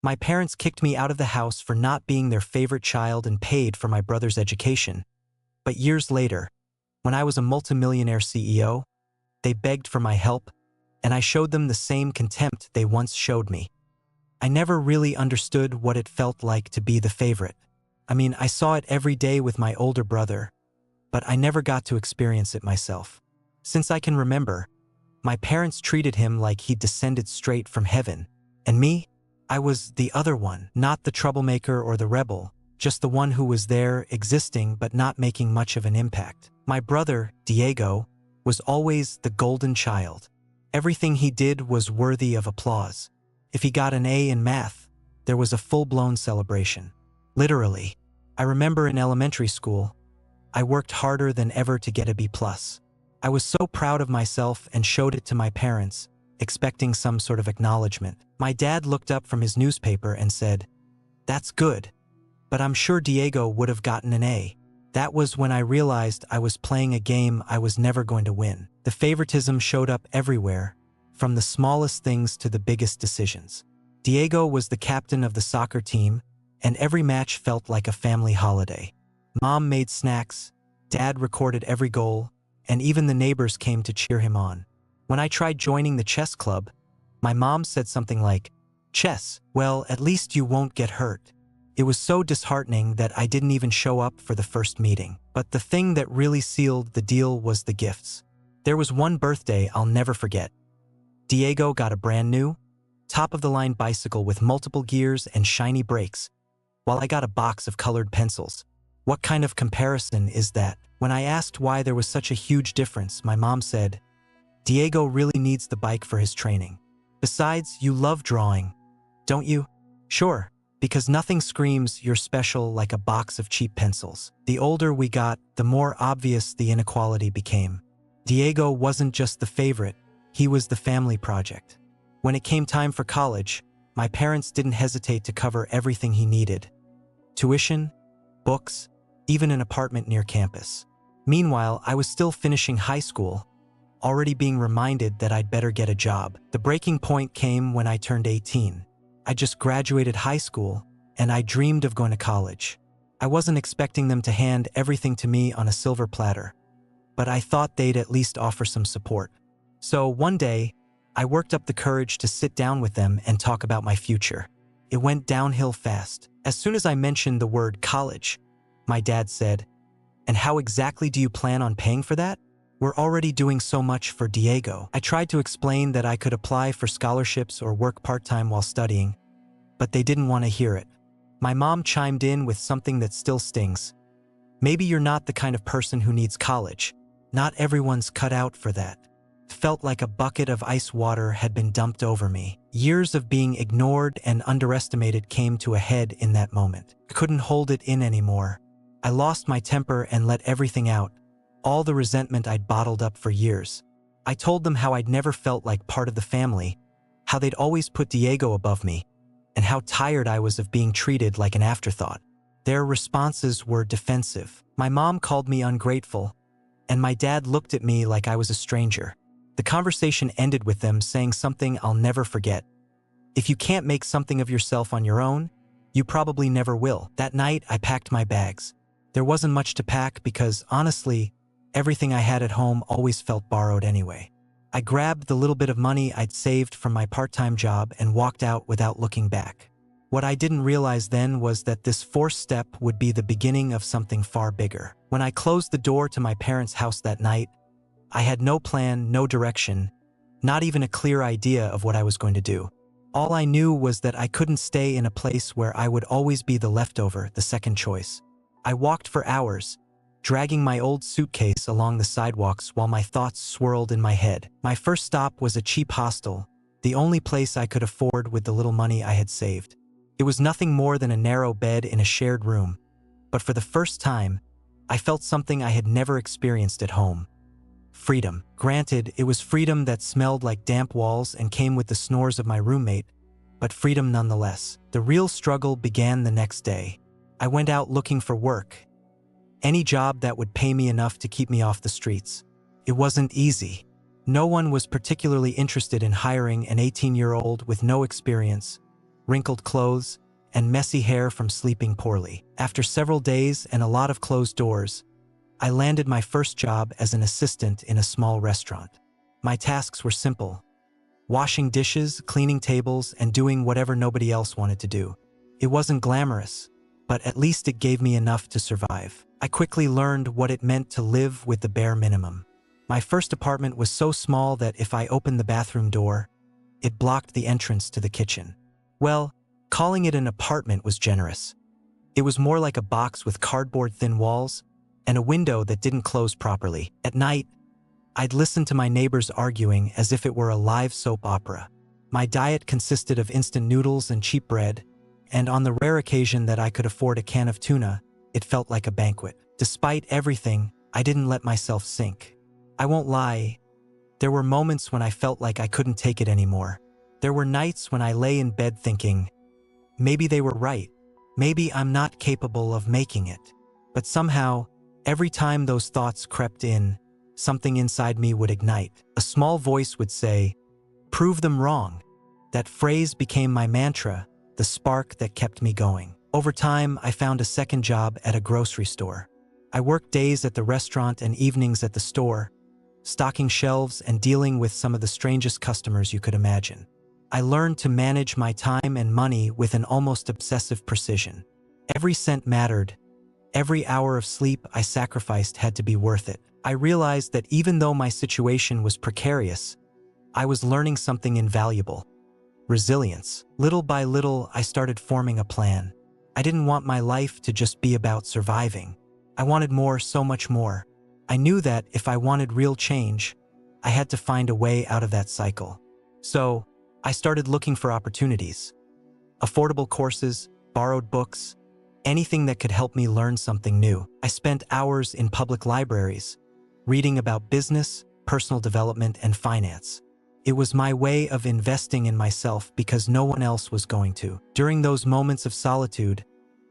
My parents kicked me out of the house for not being their favorite child and paid for my brother's education. But years later, when I was a multimillionaire CEO, they begged for my help, and I showed them the same contempt they once showed me. I never really understood what it felt like to be the favorite. I mean, I saw it every day with my older brother, but I never got to experience it myself. Since I can remember, my parents treated him like he'd descended straight from heaven, and me? I was the other one, not the troublemaker or the rebel, just the one who was there, existing but not making much of an impact. My brother, Diego, was always the golden child. Everything he did was worthy of applause. If he got an A in math, there was a full-blown celebration. Literally. I remember in elementary school, I worked harder than ever to get a B+. I was so proud of myself and showed it to my parents, expecting some sort of acknowledgement. My dad looked up from his newspaper and said, "That's good, but I'm sure Diego would have gotten an A." That was when I realized I was playing a game I was never going to win. The favoritism showed up everywhere, from the smallest things to the biggest decisions. Diego was the captain of the soccer team, and every match felt like a family holiday. Mom made snacks, Dad recorded every goal, and even the neighbors came to cheer him on. When I tried joining the chess club, my mom said something like, "Chess, well, at least you won't get hurt." It was so disheartening that I didn't even show up for the first meeting. But the thing that really sealed the deal was the gifts. There was one birthday I'll never forget. Diego got a brand new, top-of-the-line bicycle with multiple gears and shiny brakes, while I got a box of colored pencils. What kind of comparison is that? When I asked why there was such a huge difference, my mom said, "Diego really needs the bike for his training. Besides, you love drawing, don't you?" "Sure, because nothing screams you're special like a box of cheap pencils." The older we got, the more obvious the inequality became. Diego wasn't just the favorite, he was the family project. When it came time for college, my parents didn't hesitate to cover everything he needed. Tuition, books, even an apartment near campus. Meanwhile, I was still finishing high school, already being reminded that I'd better get a job. The breaking point came when I turned 18. I just graduated high school, and I dreamed of going to college. I wasn't expecting them to hand everything to me on a silver platter, but I thought they'd at least offer some support. So one day, I worked up the courage to sit down with them and talk about my future. It went downhill fast. As soon as I mentioned the word college, my dad said, "And how exactly do you plan on paying for that? We're already doing so much for Diego." I tried to explain that I could apply for scholarships or work part-time while studying, but they didn't want to hear it. My mom chimed in with something that still stings. "Maybe you're not the kind of person who needs college. Not everyone's cut out for that." It felt like a bucket of ice water had been dumped over me. Years of being ignored and underestimated came to a head in that moment. I couldn't hold it in anymore. I lost my temper and let everything out, all the resentment I'd bottled up for years. I told them how I'd never felt like part of the family, how they'd always put Diego above me, and how tired I was of being treated like an afterthought. Their responses were defensive. My mom called me ungrateful, and my dad looked at me like I was a stranger. The conversation ended with them saying something I'll never forget. "If you can't make something of yourself on your own, you probably never will." That night, I packed my bags. There wasn't much to pack because, honestly, everything I had at home always felt borrowed anyway. I grabbed the little bit of money I'd saved from my part-time job and walked out without looking back. What I didn't realize then was that this fourth step would be the beginning of something far bigger. When I closed the door to my parents' house that night, I had no plan, no direction, not even a clear idea of what I was going to do. All I knew was that I couldn't stay in a place where I would always be the leftover, the second choice. I walked for hours, dragging my old suitcase along the sidewalks while my thoughts swirled in my head. My first stop was a cheap hostel, the only place I could afford with the little money I had saved. It was nothing more than a narrow bed in a shared room, but for the first time, I felt something I had never experienced at home. Freedom. Granted, it was freedom that smelled like damp walls and came with the snores of my roommate, but freedom nonetheless. The real struggle began the next day. I went out looking for work, any job that would pay me enough to keep me off the streets. It wasn't easy. No one was particularly interested in hiring an 18-year-old with no experience, wrinkled clothes, and messy hair from sleeping poorly. After several days and a lot of closed doors, I landed my first job as an assistant in a small restaurant. My tasks were simple: washing dishes, cleaning tables, and doing whatever nobody else wanted to do. It wasn't glamorous, but at least it gave me enough to survive. I quickly learned what it meant to live with the bare minimum. My first apartment was so small that if I opened the bathroom door, it blocked the entrance to the kitchen. Well, calling it an apartment was generous. It was more like a box with cardboard-thin walls and a window that didn't close properly. At night, I'd listen to my neighbors arguing as if it were a live soap opera. My diet consisted of instant noodles and cheap bread, and on the rare occasion that I could afford a can of tuna, it felt like a banquet. Despite everything, I didn't let myself sink. I won't lie, there were moments when I felt like I couldn't take it anymore. There were nights when I lay in bed thinking, maybe they were right. Maybe I'm not capable of making it. But somehow, every time those thoughts crept in, something inside me would ignite. A small voice would say, "Prove them wrong." That phrase became my mantra, the spark that kept me going. Over time, I found a second job at a grocery store. I worked days at the restaurant and evenings at the store, stocking shelves and dealing with some of the strangest customers you could imagine. I learned to manage my time and money with an almost obsessive precision. Every cent mattered. Every hour of sleep I sacrificed had to be worth it. I realized that even though my situation was precarious, I was learning something invaluable: resilience. Little by little, I started forming a plan. I didn't want my life to just be about surviving. I wanted more, so much more. I knew that if I wanted real change, I had to find a way out of that cycle. So, I started looking for opportunities. Affordable courses, borrowed books, anything that could help me learn something new. I spent hours in public libraries, reading about business, personal development, and finance. It was my way of investing in myself because no one else was going to. During those moments of solitude,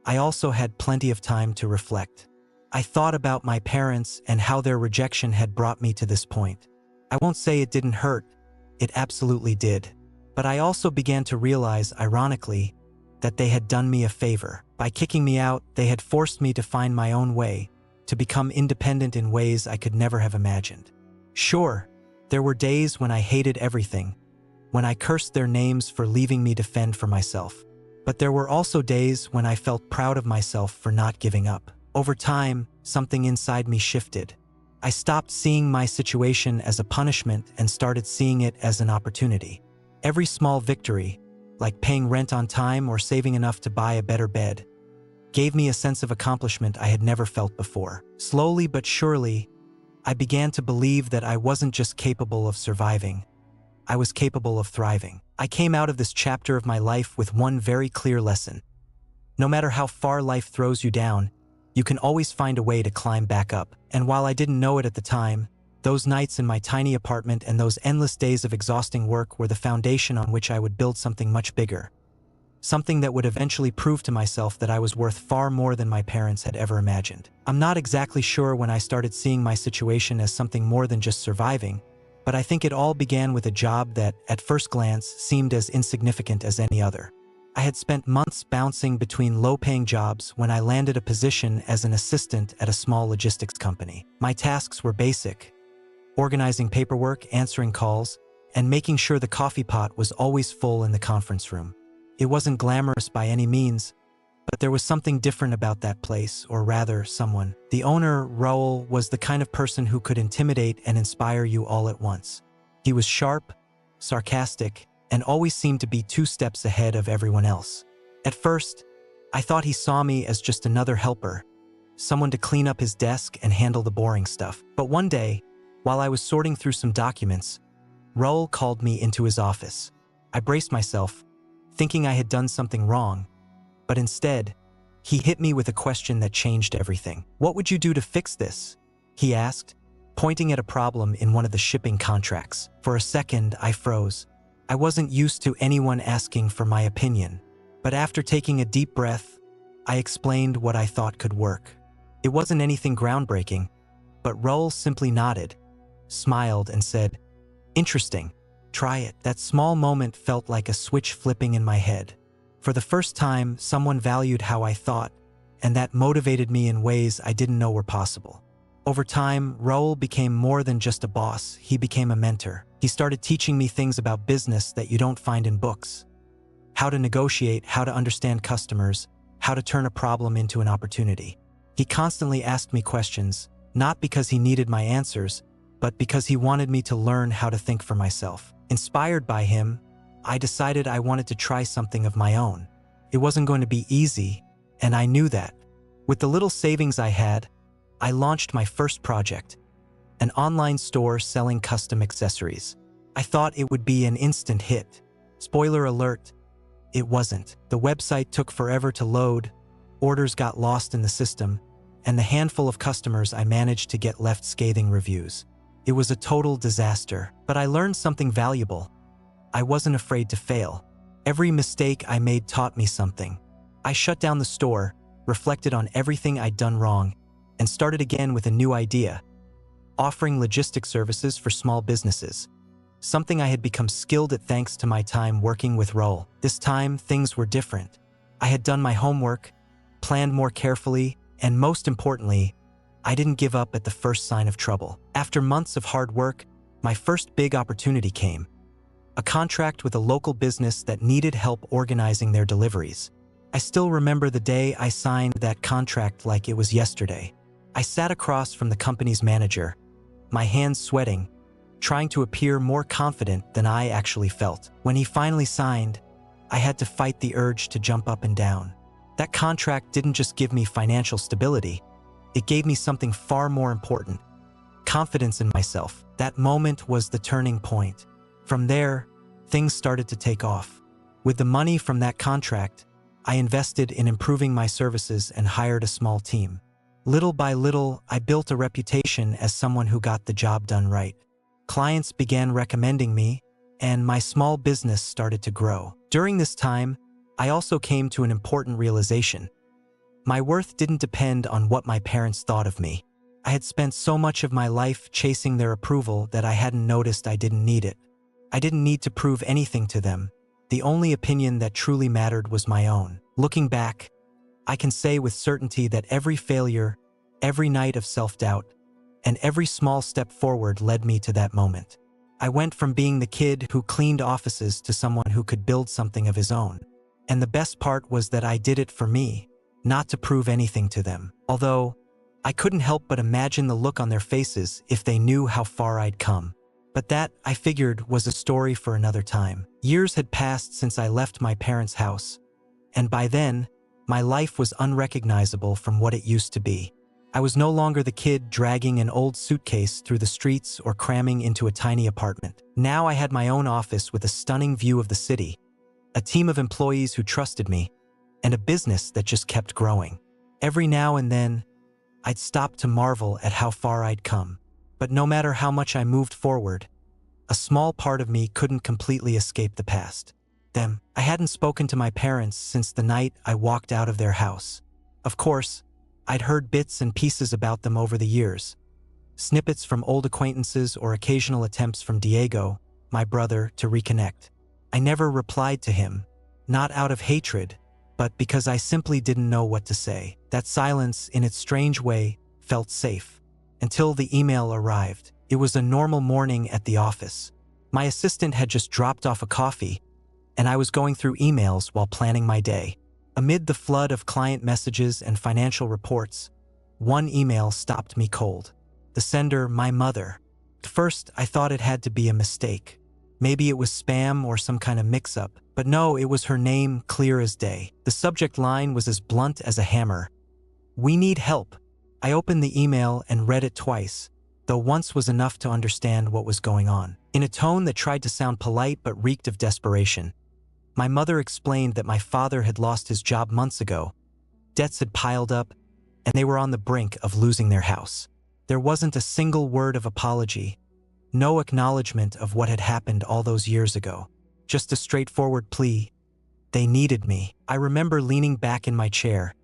I also had plenty of time to reflect. I thought about my parents and how their rejection had brought me to this point. I won't say it didn't hurt, it absolutely did. But I also began to realize, ironically, that they had done me a favor. By kicking me out, they had forced me to find my own way, to become independent in ways I could never have imagined. Sure, there were days when I hated everything, when I cursed their names for leaving me to fend for myself. But there were also days when I felt proud of myself for not giving up. Over time, something inside me shifted. I stopped seeing my situation as a punishment and started seeing it as an opportunity. Every small victory, like paying rent on time or saving enough to buy a better bed, gave me a sense of accomplishment I had never felt before. Slowly but surely, I began to believe that I wasn't just capable of surviving, I was capable of thriving. I came out of this chapter of my life with one very clear lesson. No matter how far life throws you down, you can always find a way to climb back up. And while I didn't know it at the time, those nights in my tiny apartment and those endless days of exhausting work were the foundation on which I would build something much bigger. Something that would eventually prove to myself that I was worth far more than my parents had ever imagined. I'm not exactly sure when I started seeing my situation as something more than just surviving, but I think it all began with a job that, at first glance, seemed as insignificant as any other. I had spent months bouncing between low-paying jobs when I landed a position as an assistant at a small logistics company. My tasks were basic: organizing paperwork, answering calls, and making sure the coffee pot was always full in the conference room. It wasn't glamorous by any means, but there was something different about that place, or rather, someone. The owner, Raul, was the kind of person who could intimidate and inspire you all at once. He was sharp, sarcastic, and always seemed to be 2 steps ahead of everyone else. At first, I thought he saw me as just another helper, someone to clean up his desk and handle the boring stuff. But one day, while I was sorting through some documents, Raul called me into his office. I braced myself, thinking I had done something wrong, but instead, he hit me with a question that changed everything. "What would you do to fix this?" he asked, pointing at a problem in one of the shipping contracts. For a second, I froze. I wasn't used to anyone asking for my opinion, but after taking a deep breath, I explained what I thought could work. It wasn't anything groundbreaking, but Raul simply nodded, smiled, and said, "Interesting, try it." That small moment felt like a switch flipping in my head. For the first time, someone valued how I thought, and that motivated me in ways I didn't know were possible. Over time, Raul became more than just a boss, he became a mentor. He started teaching me things about business that you don't find in books. How to negotiate, how to understand customers, how to turn a problem into an opportunity. He constantly asked me questions, not because he needed my answers, but because he wanted me to learn how to think for myself. Inspired by him, I decided I wanted to try something of my own. It wasn't going to be easy, and I knew that. With the little savings I had, I launched my first project, an online store selling custom accessories. I thought it would be an instant hit. Spoiler alert, it wasn't. The website took forever to load, orders got lost in the system, and the handful of customers I managed to get left scathing reviews. It was a total disaster, but I learned something valuable. I wasn't afraid to fail. Every mistake I made taught me something. I shut down the store, reflected on everything I'd done wrong, and started again with a new idea, offering logistics services for small businesses, something I had become skilled at thanks to my time working with Raul. This time, things were different. I had done my homework, planned more carefully, and most importantly, I didn't give up at the first sign of trouble. After months of hard work, my first big opportunity came. A contract with a local business that needed help organizing their deliveries. I still remember the day I signed that contract like it was yesterday. I sat across from the company's manager, my hands sweating, trying to appear more confident than I actually felt. When he finally signed, I had to fight the urge to jump up and down. That contract didn't just give me financial stability, it gave me something far more important: confidence in myself. That moment was the turning point. From there, things started to take off. With the money from that contract, I invested in improving my services and hired a small team. Little by little, I built a reputation as someone who got the job done right. Clients began recommending me, and my small business started to grow. During this time, I also came to an important realization. My worth didn't depend on what my parents thought of me. I had spent so much of my life chasing their approval that I hadn't noticed I didn't need it. I didn't need to prove anything to them. The only opinion that truly mattered was my own. Looking back, I can say with certainty that every failure, every night of self-doubt, and every small step forward led me to that moment. I went from being the kid who cleaned offices to someone who could build something of his own. And the best part was that I did it for me, not to prove anything to them. Although, I couldn't help but imagine the look on their faces if they knew how far I'd come. But that, I figured, was a story for another time. Years had passed since I left my parents' house, and by then, my life was unrecognizable from what it used to be. I was no longer the kid dragging an old suitcase through the streets or cramming into a tiny apartment. Now I had my own office with a stunning view of the city, a team of employees who trusted me, and a business that just kept growing. Every now and then, I'd stop to marvel at how far I'd come. But no matter how much I moved forward, a small part of me couldn't completely escape the past. Them. I hadn't spoken to my parents since the night I walked out of their house. Of course, I'd heard bits and pieces about them over the years. Snippets from old acquaintances or occasional attempts from Diego, my brother, to reconnect. I never replied to him, not out of hatred, but because I simply didn't know what to say. That silence, in its strange way, felt safe. Until the email arrived. It was a normal morning at the office. My assistant had just dropped off a coffee, and I was going through emails while planning my day. Amid the flood of client messages and financial reports, one email stopped me cold. The sender, my mother. At first, I thought it had to be a mistake. Maybe it was spam or some kind of mix-up. But no, it was her name, clear as day. The subject line was as blunt as a hammer. "We need help." I opened the email and read it twice, though once was enough to understand what was going on. In a tone that tried to sound polite but reeked of desperation, my mother explained that my father had lost his job months ago. Debts had piled up, and they were on the brink of losing their house. There wasn't a single word of apology, no acknowledgement of what had happened all those years ago. Just a straightforward plea. They needed me. I remember leaning back in my chair,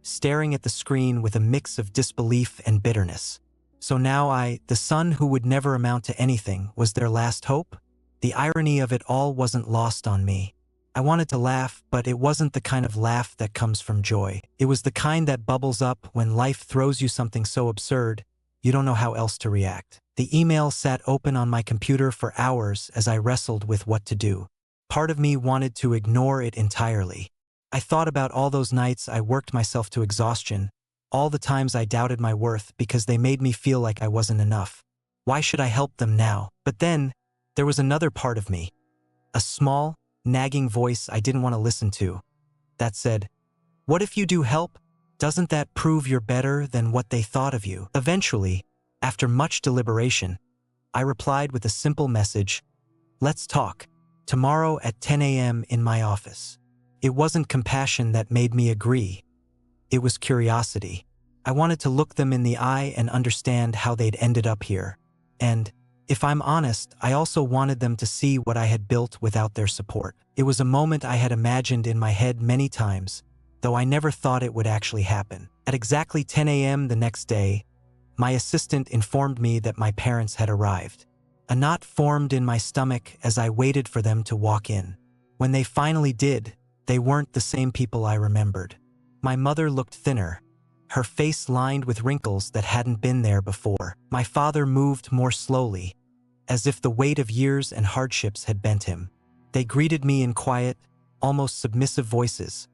staring at the screen with a mix of disbelief and bitterness. So now I, the son who would never amount to anything, was their last hope? The irony of it all wasn't lost on me. I wanted to laugh, but it wasn't the kind of laugh that comes from joy. It was the kind that bubbles up when life throws you something so absurd, you don't know how else to react. The email sat open on my computer for hours as I wrestled with what to do. Part of me wanted to ignore it entirely. I thought about all those nights I worked myself to exhaustion, all the times I doubted my worth because they made me feel like I wasn't enough. Why should I help them now? But then, there was another part of me. A small, nagging voice I didn't want to listen to. That said, what if you do help? Doesn't that prove you're better than what they thought of you? Eventually, after much deliberation, I replied with a simple message, let's talk, tomorrow at 10 a.m. in my office. It wasn't compassion that made me agree. It was curiosity. I wanted to look them in the eye and understand how they'd ended up here. And, if I'm honest, I also wanted them to see what I had built without their support. It was a moment I had imagined in my head many times, though I never thought it would actually happen. At exactly 10 a.m. the next day, my assistant informed me that my parents had arrived. A knot formed in my stomach as I waited for them to walk in. When they finally did, they weren't the same people I remembered. My mother looked thinner, her face lined with wrinkles that hadn't been there before. My father moved more slowly, as if the weight of years and hardships had bent him. They greeted me in quiet, almost submissive voices,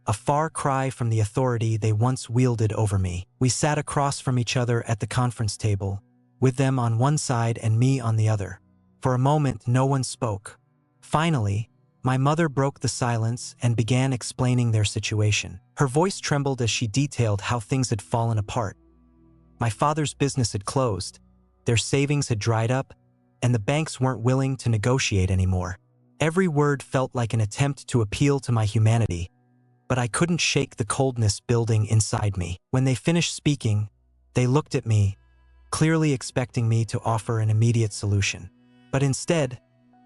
a far cry from the authority they once wielded over me. We sat across from each other at the conference table, with them on one side and me on the other. For a moment, no one spoke. Finally, my mother broke the silence and began explaining their situation. Her voice trembled as she detailed how things had fallen apart. My father's business had closed, their savings had dried up, and the banks weren't willing to negotiate anymore. Every word felt like an attempt to appeal to my humanity, but I couldn't shake the coldness building inside me. When they finished speaking, they looked at me, clearly expecting me to offer an immediate solution. But instead,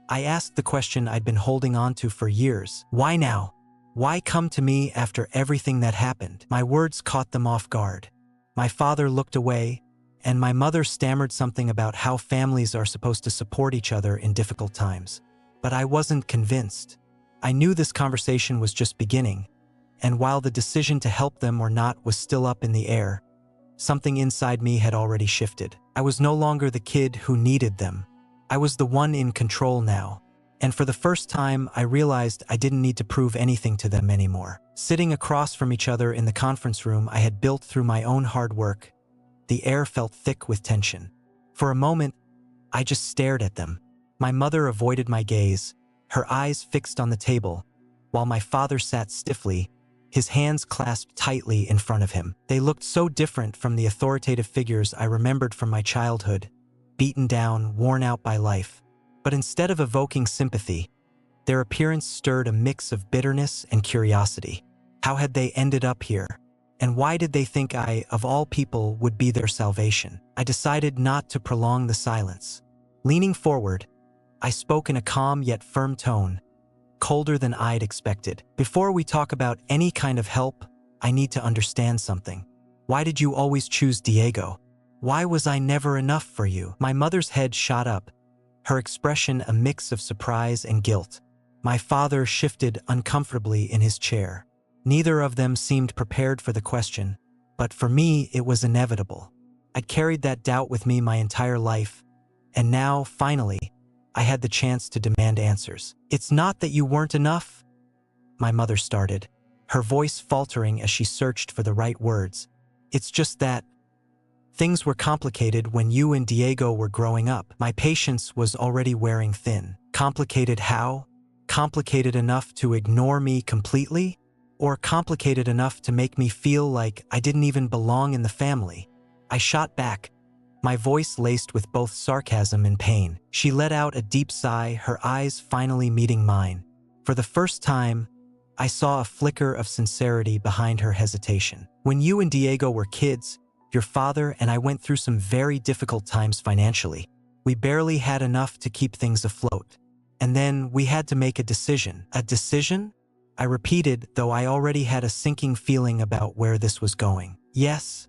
I asked the question I'd been holding on to for years. Why now? Why come to me after everything that happened? My words caught them off guard. My father looked away, and my mother stammered something about how families are supposed to support each other in difficult times. But I wasn't convinced. I knew this conversation was just beginning, and while the decision to help them or not was still up in the air, something inside me had already shifted. I was no longer the kid who needed them. I was the one in control now, and for the first time, I realized I didn't need to prove anything to them anymore. Sitting across from each other in the conference room I had built through my own hard work, the air felt thick with tension. For a moment, I just stared at them. My mother avoided my gaze, her eyes fixed on the table, while my father sat stiffly, his hands clasped tightly in front of him. They looked so different from the authoritative figures I remembered from my childhood, beaten down, worn out by life. But instead of evoking sympathy, their appearance stirred a mix of bitterness and curiosity. How had they ended up here? And why did they think I, of all people, would be their salvation? I decided not to prolong the silence. Leaning forward, I spoke in a calm yet firm tone, colder than I'd expected. Before we talk about any kind of help, I need to understand something. Why did you always choose Diego? Why was I never enough for you? My mother's head shot up, her expression a mix of surprise and guilt. My father shifted uncomfortably in his chair. Neither of them seemed prepared for the question, but for me it was inevitable. I'd carried that doubt with me my entire life, and now, finally, I had the chance to demand answers. It's not that you weren't enough, my mother started, her voice faltering as she searched for the right words. It's just that things were complicated when you and Diego were growing up. My patience was already wearing thin. Complicated how? Complicated enough to ignore me completely? Or complicated enough to make me feel like I didn't even belong in the family? I shot back, my voice laced with both sarcasm and pain. She let out a deep sigh, her eyes finally meeting mine. For the first time, I saw a flicker of sincerity behind her hesitation. When you and Diego were kids, your father and I went through some very difficult times financially. We barely had enough to keep things afloat. And then we had to make a decision. A decision? I repeated, though I already had a sinking feeling about where this was going. Yes,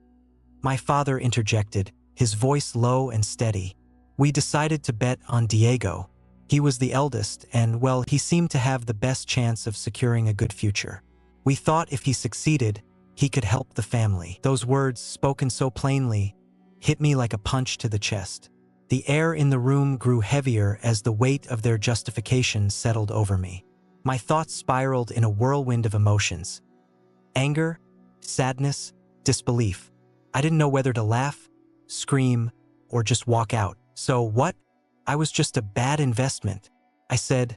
my father interjected, his voice low and steady. We decided to bet on Diego. He was the eldest and, well, he seemed to have the best chance of securing a good future. We thought if he succeeded, he could help the family. Those words, spoken so plainly, hit me like a punch to the chest. The air in the room grew heavier as the weight of their justification settled over me. My thoughts spiraled in a whirlwind of emotions. Anger, sadness, disbelief. I didn't know whether to laugh, scream, or just walk out. So what? I was just a bad investment, I said,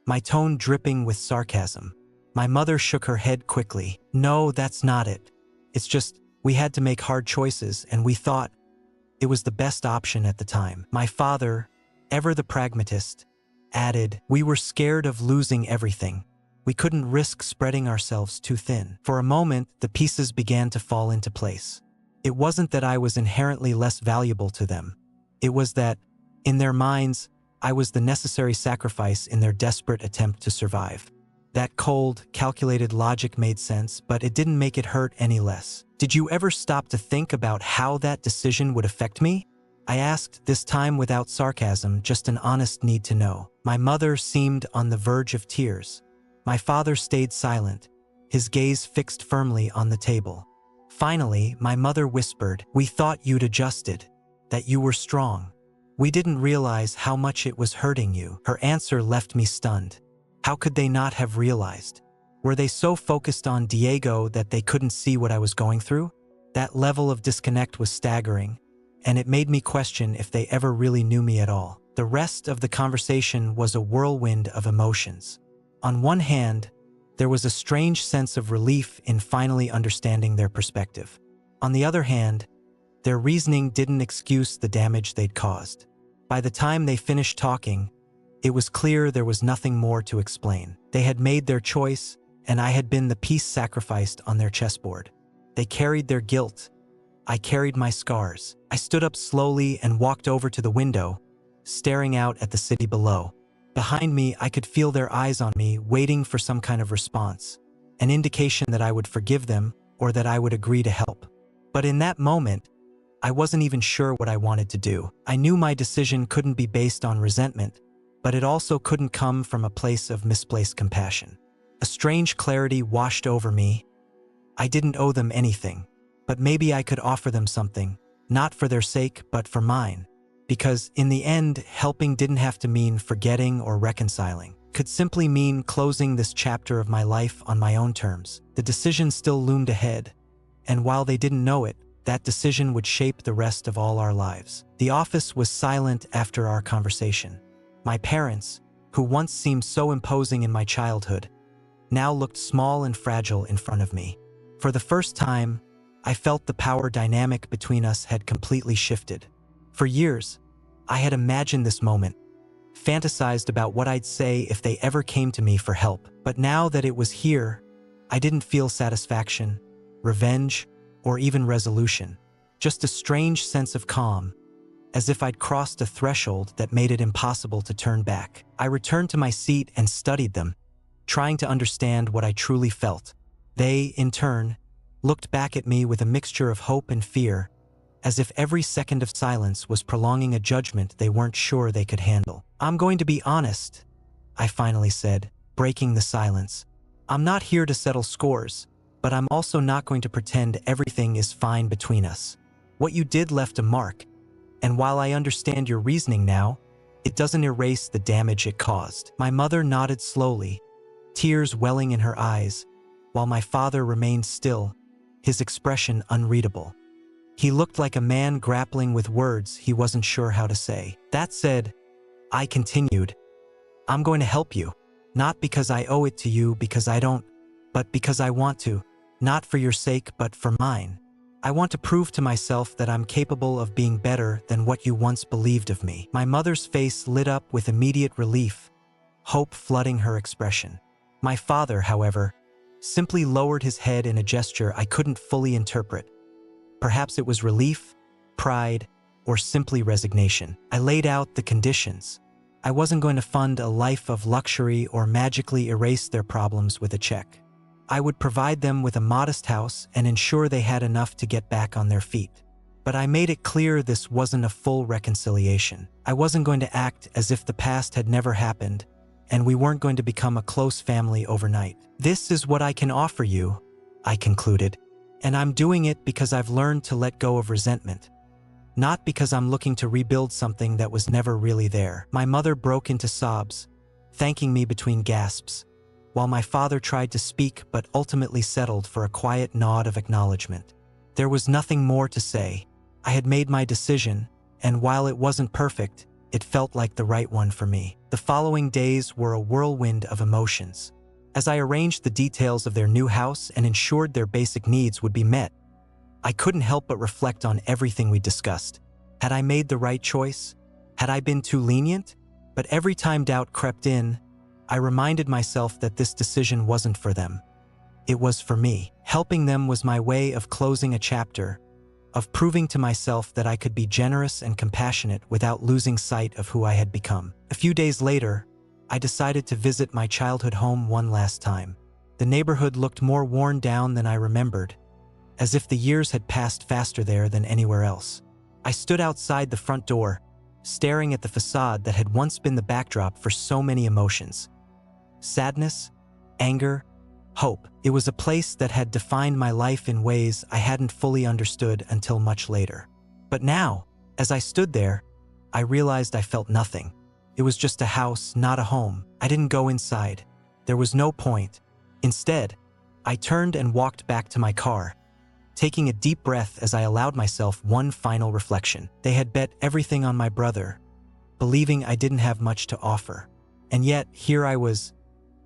my tone dripping with sarcasm. My mother shook her head quickly. No, that's not it. It's just, we had to make hard choices and we thought it was the best option at the time. My father, ever the pragmatist, added, we were scared of losing everything. We couldn't risk spreading ourselves too thin. For a moment, the pieces began to fall into place. It wasn't that I was inherently less valuable to them. It was that, in their minds, I was the necessary sacrifice in their desperate attempt to survive. That cold, calculated logic made sense, but it didn't make it hurt any less. Did you ever stop to think about how that decision would affect me? I asked, this time without sarcasm, just an honest need to know. My mother seemed on the verge of tears. My father stayed silent, his gaze fixed firmly on the table. Finally, my mother whispered, we thought you'd adjusted, that you were strong. We didn't realize how much it was hurting you. Her answer left me stunned. How could they not have realized? Were they so focused on Diego that they couldn't see what I was going through? That level of disconnect was staggering, and it made me question if they ever really knew me at all. The rest of the conversation was a whirlwind of emotions. On one hand, there was a strange sense of relief in finally understanding their perspective. On the other hand, their reasoning didn't excuse the damage they'd caused. By the time they finished talking, it was clear there was nothing more to explain. They had made their choice, and I had been the piece sacrificed on their chessboard. They carried their guilt. I carried my scars. I stood up slowly and walked over to the window, staring out at the city below. Behind me, I could feel their eyes on me, waiting for some kind of response, an indication that I would forgive them or that I would agree to help. But in that moment, I wasn't even sure what I wanted to do. I knew my decision couldn't be based on resentment, but it also couldn't come from a place of misplaced compassion. A strange clarity washed over me. I didn't owe them anything, but maybe I could offer them something, not for their sake, but for mine. Because in the end, helping didn't have to mean forgetting or reconciling. It could simply mean closing this chapter of my life on my own terms. The decision still loomed ahead, and while they didn't know it, that decision would shape the rest of all our lives. The office was silent after our conversation. My parents, who once seemed so imposing in my childhood, now looked small and fragile in front of me. For the first time, I felt the power dynamic between us had completely shifted. For years, I had imagined this moment, fantasized about what I'd say if they ever came to me for help. But now that it was here, I didn't feel satisfaction, revenge, or even resolution. Just a strange sense of calm, as if I'd crossed a threshold that made it impossible to turn back. I returned to my seat and studied them, trying to understand what I truly felt. They, in turn, looked back at me with a mixture of hope and fear, as if every second of silence was prolonging a judgment they weren't sure they could handle. I'm going to be honest, I finally said, breaking the silence. I'm not here to settle scores, but I'm also not going to pretend everything is fine between us. What you did left a mark, and while I understand your reasoning now, it doesn't erase the damage it caused. My mother nodded slowly, tears welling in her eyes, while my father remained still, his expression unreadable. He looked like a man grappling with words he wasn't sure how to say. That said, I continued, I'm going to help you, not because I owe it to you, because I don't, but because I want to, not for your sake, but for mine. I want to prove to myself that I'm capable of being better than what you once believed of me. My mother's face lit up with immediate relief, hope flooding her expression. My father, however, simply lowered his head in a gesture I couldn't fully interpret. Perhaps it was relief, pride, or simply resignation. I laid out the conditions. I wasn't going to fund a life of luxury or magically erase their problems with a check. I would provide them with a modest house and ensure they had enough to get back on their feet. But I made it clear this wasn't a full reconciliation. I wasn't going to act as if the past had never happened, and we weren't going to become a close family overnight. This is what I can offer you, I concluded, and I'm doing it because I've learned to let go of resentment, not because I'm looking to rebuild something that was never really there. My mother broke into sobs, thanking me between gasps, while my father tried to speak but ultimately settled for a quiet nod of acknowledgement. There was nothing more to say. I had made my decision, and while it wasn't perfect, it felt like the right one for me. The following days were a whirlwind of emotions. As I arranged the details of their new house and ensured their basic needs would be met, I couldn't help but reflect on everything we discussed. Had I made the right choice? Had I been too lenient? But every time doubt crept in, I reminded myself that this decision wasn't for them. It was for me. Helping them was my way of closing a chapter, of proving to myself that I could be generous and compassionate without losing sight of who I had become. A few days later, I decided to visit my childhood home one last time. The neighborhood looked more worn down than I remembered, as if the years had passed faster there than anywhere else. I stood outside the front door, staring at the facade that had once been the backdrop for so many emotions. Sadness, anger, hope. It was a place that had defined my life in ways I hadn't fully understood until much later. But now, as I stood there, I realized I felt nothing. It was just a house, not a home. I didn't go inside. There was no point. Instead, I turned and walked back to my car, taking a deep breath as I allowed myself one final reflection. They had bet everything on my brother, believing I didn't have much to offer. And yet, here I was,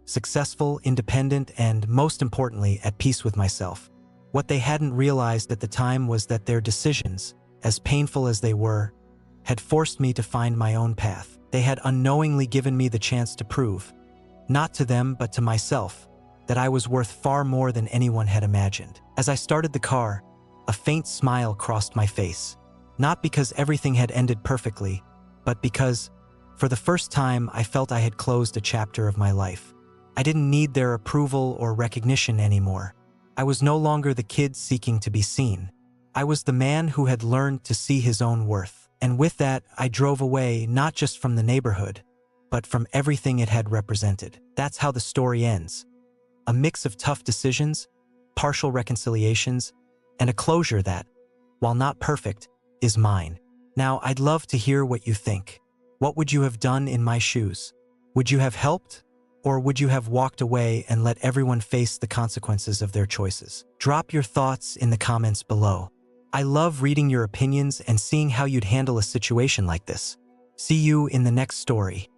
successful, independent, and most importantly, at peace with myself. What they hadn't realized at the time was that their decisions, as painful as they were, had forced me to find my own path. They had unknowingly given me the chance to prove, not to them but to myself, that I was worth far more than anyone had imagined. As I started the car, a faint smile crossed my face, not because everything had ended perfectly, but because, for the first time, I felt I had closed a chapter of my life. I didn't need their approval or recognition anymore. I was no longer the kid seeking to be seen. I was the man who had learned to see his own worth. And with that, I drove away not just from the neighborhood, but from everything it had represented. That's how the story ends. A mix of tough decisions, partial reconciliations, and a closure that, while not perfect, is mine. Now, I'd love to hear what you think. What would you have done in my shoes? Would you have helped? Or would you have walked away and let everyone face the consequences of their choices? Drop your thoughts in the comments below. I love reading your opinions and seeing how you'd handle a situation like this. See you in the next story.